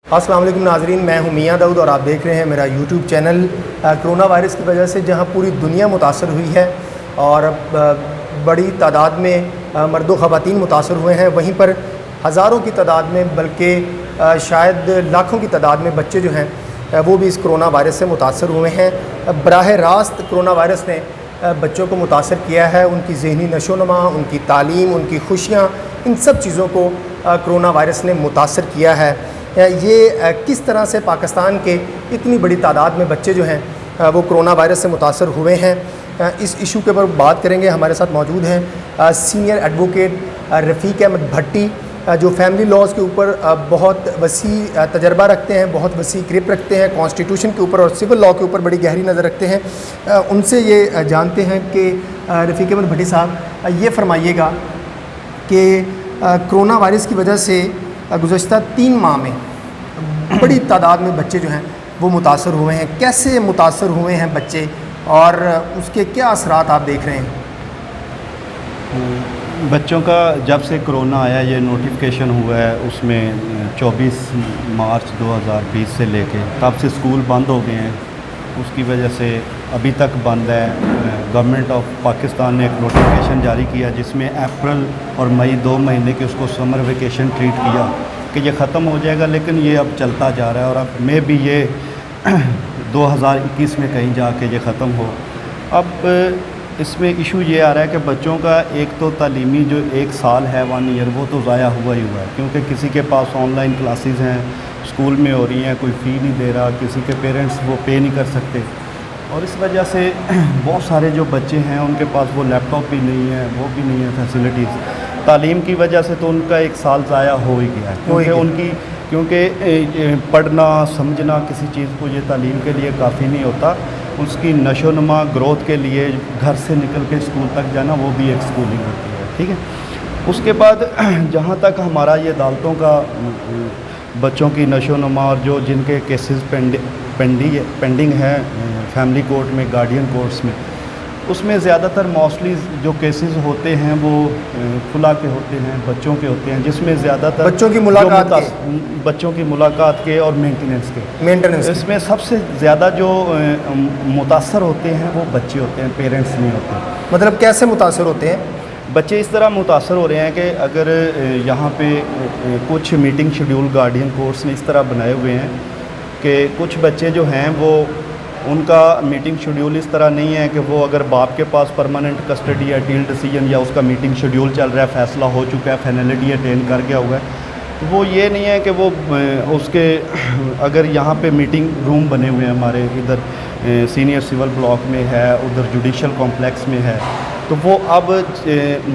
अस्सलाम वालेकुम नाज़रीन, मैं हूं मियां दाऊद और आप देख रहे हैं मेरा यूट्यूब चैनल। कोरोना वायरस की वजह से जहां पूरी दुनिया मुतासर हुई है और बड़ी तादाद में मर्द व ख़वातीन मुतासर हुए हैं, वहीं पर हज़ारों की तादाद में बल्कि शायद लाखों की तादाद में बच्चे जो हैं वो भी इस कोरोना वायरस से मुतासर हुए हैं। बराह रास्त कोरोना वायरस ने बच्चों को मुतासर किया है, उनकी ज़हनी नशोनुमा, उनकी तालीम, उनकी खुशियाँ, इन सब चीज़ों को कोरोना वायरस ने मुतासर किया है। ये किस तरह से पाकिस्तान के इतनी बड़ी तादाद में बच्चे जो हैं वो कोरोना वायरस से मुतासर हुए हैं, इस इशू के ऊपर बात करेंगे। हमारे साथ मौजूद हैं सीनियर एडवोकेट रफ़ीक अहमद भट्टी, जो फैमिली लॉज़ के ऊपर बहुत वसी तजर्बा रखते हैं, बहुत वसी ग्रिप रखते हैं, कॉन्स्टिट्यूशन के ऊपर और सिविल लॉ के ऊपर बड़ी गहरी नज़र रखते हैं। उनसे ये जानते हैं कि रफ़ीक अहमद भट्टी साहब, ये फरमाइएगा कि कोरोना वायरस की वजह से गुज़श्ता 3 माह में बड़ी तादाद में बच्चे जो हैं वो मुतासर हुए हैं। कैसे मुतासर हुए हैं बच्चे और उसके क्या असरात आप देख रहे हैं? बच्चों का जब से कोरोना आया, ये नोटिफिकेशन हुआ है, उसमें 24 मार्च 2020 से लेके तब से स्कूल बंद हो गए हैं। उसकी वजह से अभी तक बंद है। गवर्नमेंट ऑफ पाकिस्तान ने एक नोटिफिकेशन जारी किया जिसमें अप्रैल और मई 2 महीने के उसको समर वेकेशन ट्रीट किया कि ये ख़त्म हो जाएगा, लेकिन ये अब चलता जा रहा है और अब मे भी ये 2021 में कहीं जाके ये ख़त्म हो। अब इसमें इशू ये आ रहा है कि बच्चों का एक तो तालीमी जो 1 साल है 1 ईयर, वो तो ज़ाया हुआ ही हुआ है, क्योंकि किसी के पास ऑनलाइन क्लासेस हैं, स्कूल में हो रही हैं, कोई फ़ी नहीं दे रहा, किसी के पेरेंट्स वो पे नहीं कर सकते और इस वजह से बहुत सारे जो बच्चे हैं उनके पास वो लैपटॉप भी नहीं है, वो भी नहीं है फैसिलिटीज़। तालीम की वजह से तो उनका 1 साल ज़ाया हो ही गया है, क्योंकि पढ़ना समझना किसी चीज़ को ये तालीम के लिए काफ़ी नहीं होता। उसकी नशोनुमा ग्रोथ के लिए घर से निकल के स्कूल तक जाना, वो भी एक स्कूलिंग होती है, ठीक है। उसके बाद जहाँ तक हमारा ये अदालतों का बच्चों की नशोनुमा और जो जिनके केसेस पेंडिंग है फैमिली कोर्ट में, गार्डियन कोर्ट्स में, उसमें ज़्यादातर मोस्टली जो केसेस होते हैं वो खुला के होते हैं, बच्चों के होते हैं, जिसमें ज़्यादातर बच्चों की मुलाकात के और मेंटेनेंस इसमें सबसे ज़्यादा जो मुतासर होते हैं वो बच्चे होते हैं, पेरेंट्स नहीं होते। मतलब कैसे मुतासर होते हैं? बच्चे इस तरह मुतासर हो रहे हैं कि अगर यहाँ पे कुछ मीटिंग शेड्यूल गार्डियन कोर्ट्स ने इस तरह बनाए हुए हैं कि कुछ बच्चे जो हैं वो उनका मीटिंग शेड्यूल इस तरह नहीं है कि वो अगर बाप के पास परमानेंट कस्टडी या डील डिसीजन या उसका मीटिंग शेड्यूल चल रहा है, फैसला हो चुका है, फाइनलिटी अटेन कर गया हुआ है, तो वो ये नहीं है कि वो उसके अगर यहाँ पे मीटिंग रूम बने हुए हैं, हमारे इधर सीनियर सिविल ब्लॉक में है, उधर जुडिशल कॉम्प्लेक्स में है, तो वो अब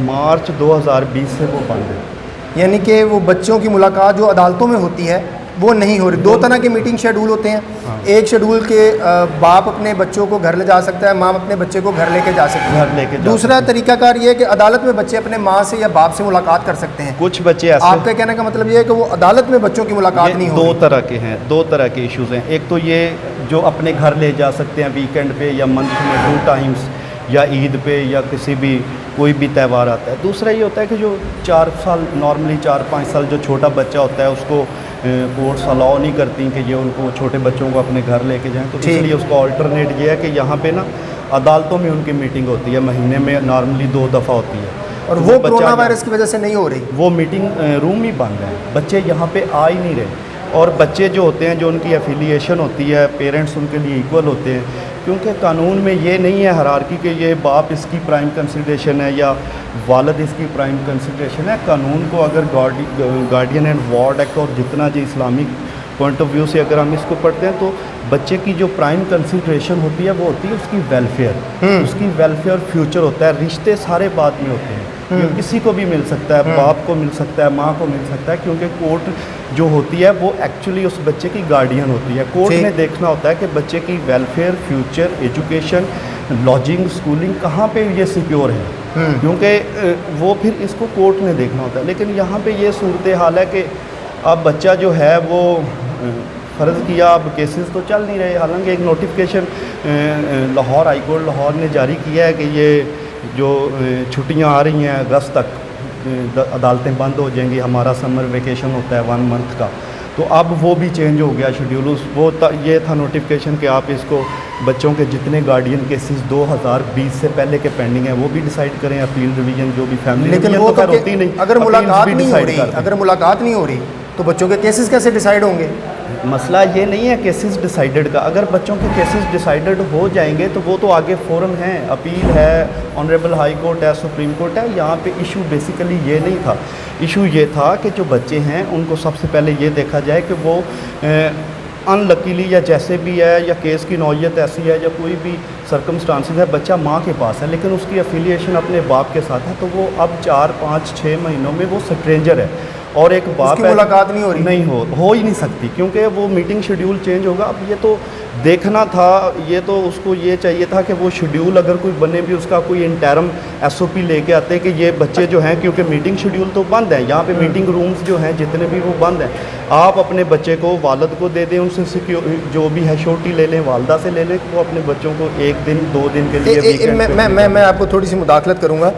मार्च 2020 से वो बंद है। यानी कि वो बच्चों की मुलाकात जो अदालतों में होती है वो नहीं हो रही। 2 तरह के मीटिंग शेड्यूल होते हैं। हाँ। एक शेड्यूल के बाप अपने बच्चों को घर ले जा सकता है, माँ अपने बच्चे को घर लेके जा सकती है। दूसरा तरीकाकार ये है कि अदालत में बच्चे अपने माँ से या बाप से मुलाकात कर सकते हैं। कुछ बच्चे ऐसे, आपका कहने का मतलब ये है कि वो अदालत में बच्चों की मुलाकात नहीं हो। 2 तरह के हैं, 2 तरह के इश्यूज़ हैं। एक तो ये जो अपने घर ले जा सकते हैं वीकेंड पे या मंथ में 2 टाइम्स या ईद पे या किसी भी कोई भी त्यौहार आता है। दूसरा ये होता है कि जो 4 साल नॉर्मली 4-5 साल जो छोटा बच्चा होता है उसको कोर्ट्स अलाउ नहीं करती कि ये उनको छोटे बच्चों को अपने घर लेके जाएं, तो इसलिए उसका ऑल्टरनेट ये है कि यहाँ पे ना अदालतों में उनकी मीटिंग होती है, महीने में नॉर्मली 2 दफ़ा होती है और वो कोरोना वायरस की वजह से नहीं हो रही। वो मीटिंग रूम ही बंद है, बच्चे यहाँ पे आ ही नहीं रहे। और बच्चे जो होते हैं, जो उनकी एफिलिएशन होती है, पेरेंट्स उनके लिए इक्वल होते हैं, क्योंकि कानून में ये नहीं है हायरार्की कि ये बाप इसकी प्राइम कंसिडरेशन है या वालिद इसकी प्राइम कंसिडरेशन है। कानून को अगर गार्डियन एंड वार्ड एक्ट और जितना जो इस्लामिक पॉइंट ऑफ व्यू से अगर हम इसको पढ़ते हैं तो बच्चे की जो प्राइम कंसिडरेशन होती है वो होती है उसकी वेलफेयर, उसकी वेलफेयर फ्यूचर होता है। रिश्ते सारे बाद में होते हैं, ये किसी को भी मिल सकता है, बाप को मिल सकता है, माँ को मिल सकता है, क्योंकि कोर्ट जो होती है वो एक्चुअली उस बच्चे की गार्डियन होती है। कोर्ट ने देखना होता है कि बच्चे की welfare, future, education, lodging, schooling कहाँ पे ये सिक्योर है, क्योंकि वो फिर इसको कोर्ट ने देखना होता है। लेकिन यहाँ पे ये सूरत हाल है कि अब बच्चा जो है वो फ़र्ज़ किया, अब केसेस तो चल नहीं रहे। हालांकि एक notification Lahore high court Lahore ने जारी किया है कि ये जो छुट्टियां आ रही हैं अगस्त तक, अदालतें बंद हो जाएंगी, हमारा समर वेकेशन होता है 1 मंथ का, तो अब वो भी चेंज हो गया शेड्यूल। ये था नोटिफिकेशन कि आप इसको बच्चों के जितने गार्डियन केसेस 2020 से पहले के पेंडिंग हैं वो भी डिसाइड करें, अपील रिवीजन जो भी फैमिली, लेकिन वो तो होती नहीं। अगर मुलाकात नहीं हो रही तो बच्चों के केसेस कैसे डिसाइड होंगे? मसला ये नहीं है केसेस डिसाइडेड का। अगर बच्चों के केसेस डिसाइडेड हो जाएंगे तो वो तो आगे फ़ौरन हैं, अपील है, ऑनरेबल हाई कोर्ट है, सुप्रीम कोर्ट है। यहाँ पे इशू बेसिकली ये नहीं था। इशू ये था कि जो बच्चे हैं उनको सबसे पहले ये देखा जाए कि वो अनलकीली या जैसे भी है, या केस की नौयत ऐसी है, या कोई भी सर्कमस्टांसिस है, बच्चा माँ के पास है लेकिन उसकी एफिलिएशन अपने बाप के साथ है, तो वो अब 4, 5, 6 महीनों में वो स्ट्रेंजर है और एक बाप की मुलाकात नहीं हो रही, नहीं हो ही नहीं सकती, क्योंकि वो मीटिंग शेड्यूल चेंज होगा। अब ये तो देखना था, ये तो उसको ये चाहिए था कि वो शेड्यूल अगर कोई बने भी उसका कोई इंटरम एसओपी लेके आते कि ये बच्चे जो हैं, क्योंकि मीटिंग शेड्यूल तो बंद है यहाँ पे, मीटिंग रूम्स जो हैं जितने भी वो बंद हैं। आप अपने बच्चे को वालद को दे दें, उनसे जो भी है श्योरिटी ले लें, वालदा से ले लें, वो अपने बच्चों को 1 दिन 2 दिन के लिए मैं आपको थोड़ी सी मुदाखलत करूँगा।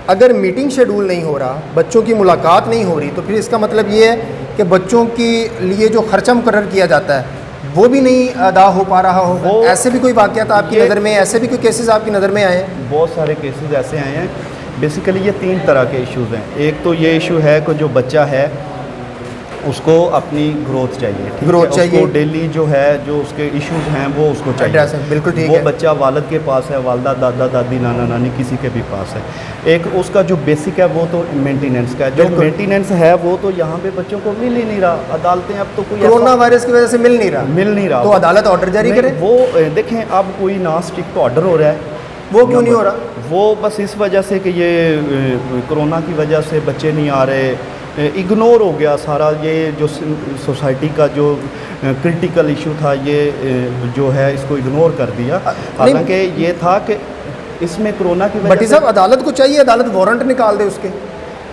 अगर मीटिंग शेड्यूल नहीं हो रहा, बच्चों की मुलाकात नहीं हो रही, तो फिर इसका मतलब ये है कि बच्चों के लिए जो खर्चा मुकर्रर किया जाता है वो भी नहीं अदा हो पा रहा हो। ऐसे भी कोई वाक़यात आपकी नज़र में, ऐसे भी कोई केसेस आपकी नज़र में आए हैं? बहुत सारे केसेस ऐसे आए हैं। बेसिकली ये 3 तरह के इश्यूज़ हैं। एक तो ये इशू है कि जो बच्चा है उसको अपनी ग्रोथ चाहिए, उसको डेली जो है जो उसके इश्यूज हैं वो उसको चाहिए, बिल्कुल ठीक वो है। बच्चा वालिद के पास है, वालदा, दादा दादी, नाना नानी किसी के भी पास है। एक उसका जो बेसिक है वो तो मेंटेनेंस का है, जो मेंटेनेंस है वो तो यहाँ पे बच्चों को मिल ही नहीं रहा। अदालतें अब तो कोई कोरोना वायरस की वजह से मिल नहीं रहा, तो अदालत ऑर्डर जारी करे। वो देखें, अब कोई ना स्ट्रिक्ट ऑर्डर हो रहा है, वो क्यों नहीं हो रहा? वो बस इस वजह से कि ये कोरोना की वजह से बच्चे नहीं आ रहे, इग्नोर हो गया सारा। ये जो सोसाइटी का जो क्रिटिकल इशू था ये जो है इसको इग्नोर कर दिया। हालांकि ये था कि इसमें कोरोना की वजह से साहब अदालत को चाहिए, अदालत वारंट निकाल दे उसके।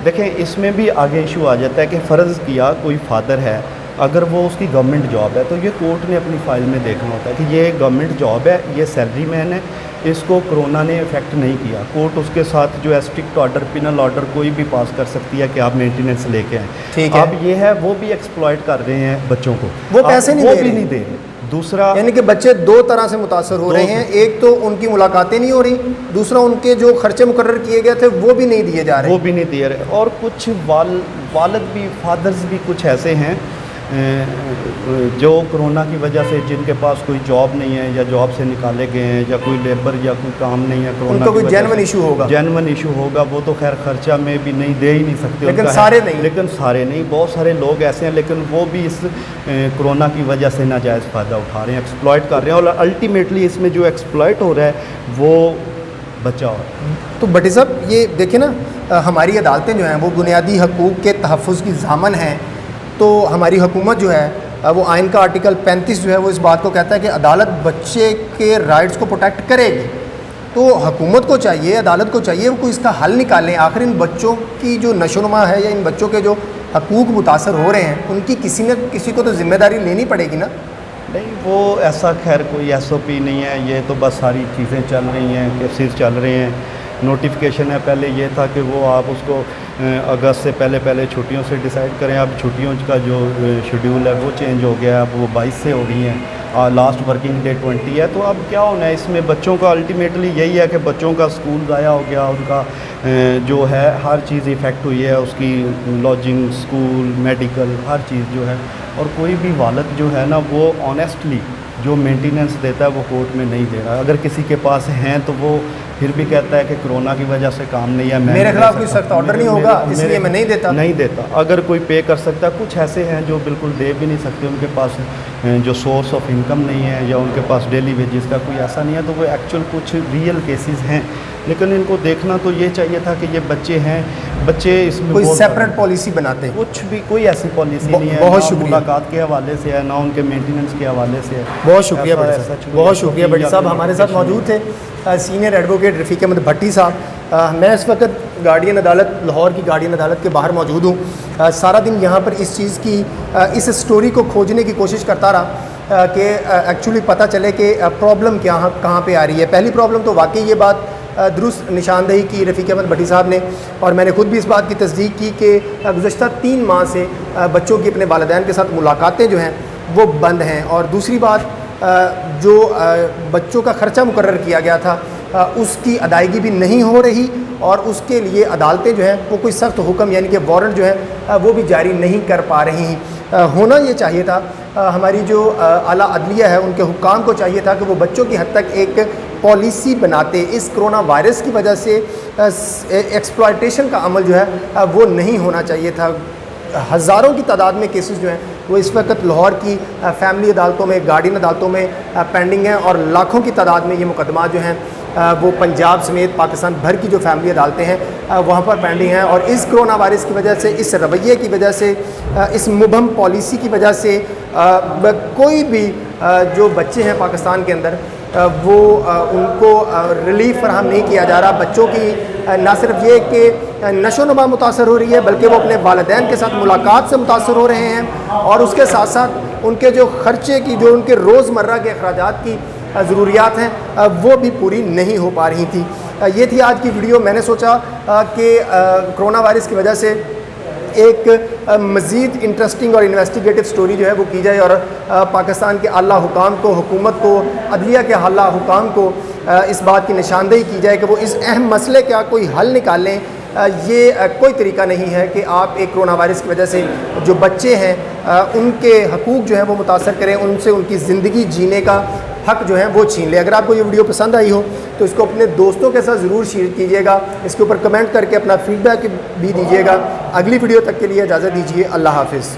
देखें, इसमें भी आगे इशू आ जाता है कि फ़र्ज़ किया कोई फादर है, अगर वो उसकी गवर्नमेंट जॉब है तो ये कोर्ट ने अपनी फ़ाइल में देखना होता है कि ये गवर्नमेंट जॉब है, ये सैलरी मैन है, इसको कोरोना ने इफेक्ट नहीं किया। कोर्ट उसके साथ जो है स्ट्रिक्ट ऑर्डर, पिनल ऑर्डर कोई भी पास कर सकती है कि आप मेंटेनेंस लेके आएँ। ठीक है। अब ये है वो भी एक्सप्लॉइट कर रहे हैं बच्चों को, वो पैसे नहीं दे रहे। दूसरा, यानी कि बच्चे 2 तरह से मुतासर हो रहे हैं। एक तो उनकी मुलाकातें नहीं हो रही, दूसरा उनके जो खर्चे मुकर्रर किए गए थे वो भी नहीं दिए जा रहे, वो भी नहीं दिए रहे। और कुछ वालिद भी, फादर्स भी कुछ ऐसे हैं जो कोरोना की वजह से जिनके पास कोई जॉब नहीं है या जॉब से निकाले गए हैं या कोई लेबर या कोई काम नहीं है, कोरोना उनका कोई जेन्युइन इशू होगा, वो तो खैर खर्चा में भी नहीं दे ही नहीं सकते, लेकिन सारे नहीं, बहुत सारे लोग ऐसे हैं लेकिन वो भी इस कोरोना की वजह से नाजायज़ फ़ायदा उठा रहे हैं, एक्सप्लॉइट कर रहे हैं। और अल्टीमेटली इसमें जो एक्सप्लॉइट हो रहा है वो बच्चा हो रहा है। तो भट्टी साहब ये देखें ना, हमारी अदालतें जो हैं वो बुनियादी हकूक़ के तहफ़्फ़ुज़ की ज़ामन हैं। तो हमारी हुकूमत जो है वो आइन का आर्टिकल 35 जो है वो इस बात को कहता है कि अदालत बच्चे के राइट्स को प्रोटेक्ट करेगी। तो हुकूमत को चाहिए, अदालत को चाहिए वो कोई इसका हल निकालें। आखिर इन बच्चों की जो नशोनुमा है या इन बच्चों के जो हकूक़ मुतासर हो रहे हैं उनकी किसी न किसी को तो ज़िम्मेदारी लेनी पड़ेगी ना। नहीं, वो ऐसा खैर कोई SOP नहीं है, ये तो बस सारी चीज़ें चल रही हैं, केसेस चल रहे हैं। नोटिफिकेशन है, पहले ये था कि वो आप उसको अगस्त से पहले छुट्टियों से डिसाइड करें। अब छुट्टियों का जो शेड्यूल है वो चेंज हो गया, अब वो 22 से हो गई हैं, लास्ट वर्किंग डे 20 है। तो अब क्या होना है इसमें, बच्चों का अल्टीमेटली यही है कि बच्चों का स्कूल ज़ाया हो गया, उनका जो है हर चीज़ इफ़ेक्ट हुई है, उसकी लॉजिंग, स्कूल, मेडिकल, हर चीज़ जो है। और कोई भी वालिद जो है ना वो ऑनेस्टली जो मेंटेनेंस देता है वो कोर्ट में नहीं दे रहा। अगर किसी के पास हैं तो वो फिर भी कहता है कि कोरोना की वजह से काम नहीं है, मेरे खिलाफ कोई सख्त ऑर्डर नहीं होगा इसलिए मैं नहीं देता। अगर कोई पे कर सकता है, कुछ ऐसे हैं जो बिल्कुल दे भी नहीं सकते, उनके पास जो सोर्स ऑफ इनकम नहीं है या उनके पास डेली वेजेस का कोई ऐसा नहीं है, तो वो एक्चुअल कुछ रियल केसेस हैं। लेकिन इनको देखना तो ये चाहिए था कि ये बच्चे हैं, बच्चे इसमें कोई सेपरेट पॉलिसी बनाते हैं, कुछ भी कोई ऐसी पॉलिसी नहीं है। बहुत शुक्रिया, मुलाकात के हवाले से है ना उनके मेंटेनेंस के हवाले से है। बहुत शुक्रिया भट्टी साहब हमारे साथ मौजूद थे, सीनियर एडवोकेट रफ़ीक अहमद भट्टी साहब। मैं इस वक्त गार्डियन अदालत, लाहौर की गार्डियन अदालत के बाहर मौजूद हूँ। सारा दिन यहाँ पर इस चीज़ की, इस स्टोरी को खोजने की कोशिश करता रहा कि एक्चुअली पता चले कि प्रॉब्लम कहाँ पे आ रही है। पहली प्रॉब्लम तो वाकई ये बात दुरुस्त निशानदेही की रफ़ीक अहमद भट्टी साहब ने, और मैंने खुद भी इस बात की तस्दीक की कि गुज़श्ता 3 माह से बच्चों की अपने वालिदैन के साथ मुलाकातें जो हैं वो बंद हैं। और दूसरी बात, जो बच्चों का ख़र्चा मुकर्रर किया गया था उसकी अदायगी भी नहीं हो रही, और उसके लिए अदालतें जो हैं वो कोई सख्त हुक्म यानी कि वारंट जो है वो भी जारी नहीं कर पा रही हैं। होना ये चाहिए था, हमारी जो आला अदलिया है उनके हुक्काम को चाहिए था कि वो बच्चों की हद तक एक पॉलिसी बनाते। इस कोरोना वायरस की वजह से एक्सप्लॉयटेशन का अमल जो है वो नहीं होना चाहिए था। हज़ारों की तादाद में केसेस जो हैं वो इस वक्त लाहौर की फैमिली अदालतों में, गार्डियन अदालतों में पेंडिंग हैं, और लाखों की तादाद में ये मुकदमा जो हैं वो पंजाब समेत पाकिस्तान भर की जो फैमिली अदालतें हैं वहाँ पर पेंडिंग हैं। और इस कोरोना वायरस की वजह से, इस रवैये की वजह से, इस मुबहम पॉलिसी की वजह से कोई भी जो बच्चे हैं पाकिस्तान के अंदर वो उनको रिलीफ फराहम नहीं किया जा रहा। बच्चों की ना सिर्फ ये कि नशो नुमा मुतासर हो रही है, बल्कि वो अपने वालिदैन के साथ मुलाकात से मुतासर हो रहे हैं, और उसके साथ साथ उनके जो ख़र्चे की, जो उनके रोज़मर्रा के अखराजात की ज़रूरियात हैं वो भी पूरी नहीं हो पा रही थी। ये थी आज की वीडियो। मैंने सोचा कि कोरोना वायरस की वजह से एक मज़ीद इंटरेस्टिंग और इन्वेस्टिगेटिव स्टोरी जो है वो की जाए, और पाकिस्तान के आला हुकाम को, हुकूमत को, अदलिया के आला हुकाम को इस बात की निशानदेही की जाए कि वो इस अहम मसले का कोई हल निकालें। ये कोई तरीका नहीं है कि आप एक कोरोना वायरस की वजह से जो बच्चे हैं उनके हकूक़ जो हैं वो मुतासर करें, उनसे उनकी ज़िंदगी जीने का हक जो है वो छीन ले। अगर आपको ये वीडियो पसंद आई हो तो इसको अपने दोस्तों के साथ ज़रूर शेयर कीजिएगा, इसके ऊपर कमेंट करके अपना फ़ीडबैक भी दीजिएगा। अगली वीडियो तक के लिए इजाज़त दीजिए। अल्लाह हाफ़िज़।